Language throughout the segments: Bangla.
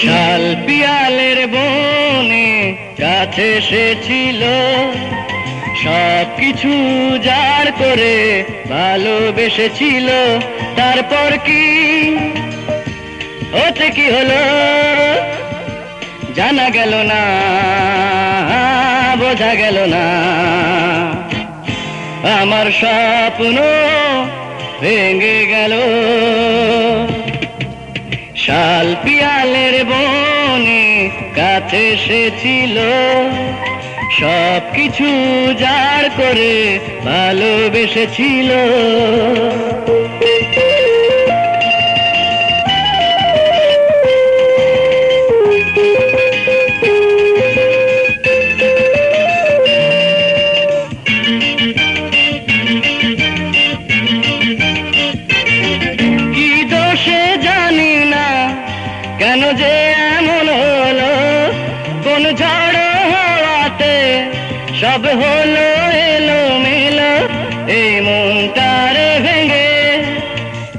শাল পিয়ালের বনে কাছে এসেছিল, সবকিছু যার করে ভালোবেসেছিল। তারপর কি ওতে কি হলো জানা গেল না, বোঝা গেল না। আমার স্বপ্ন ভেঙে গেল। শাল পিয়ালের বনে কাছে এসেছিল, সবকিছু যার করে ভালোবেসেছিল। কি দোষে জানি না কেন যে এমন হলো, কোন ঝড় হাওয়াতে সব হলো এলোমেলো। এই মনটার ভেঙে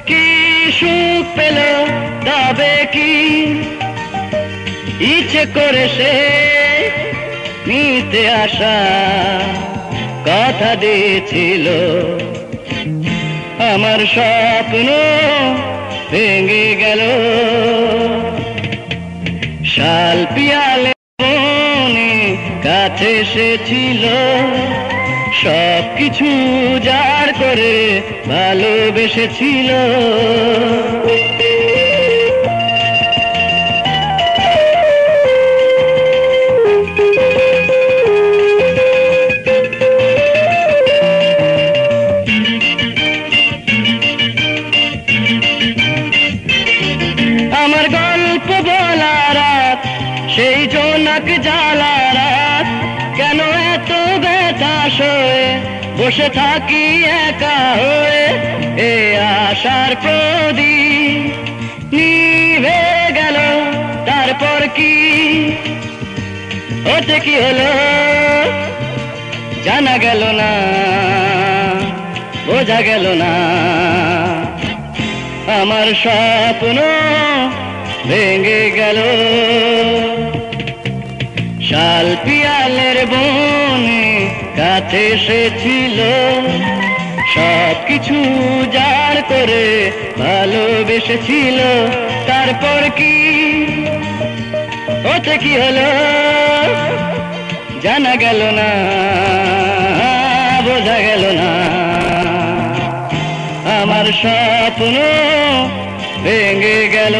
কি সুখ পেল, তবে কি ইচ্ছে করে সে নিতে আসা কথা দিয়েছিল। আমার স্বপ্ন ভেঙে গেল। শাল পিয়ালের বনে কাছে এসেছিল, সবকিছু যার করে ভালোবেসেছিল। আমার গল্প বলা রাত, সেই জোনাক জ্বালা রাত, কেন এত ব্যথা সয়ে বসে থাকি একা হয়ে। এ আশার প্রদীপ নিভে গেল, তারপর কি ওতে কি হলো জানা গেল না, বোঝা গেল না। আমার স্বপ্ন ভেঙে গেল। শাল পিয়ালের বনে কাছে এসেছিল, সবকিছু যার করে ভালোবেসেছিল। তারপর কি ওতে কি হলো জানা গেল না, বোঝা গেল না। আমার স্বপ্ন ভেঙে গেল।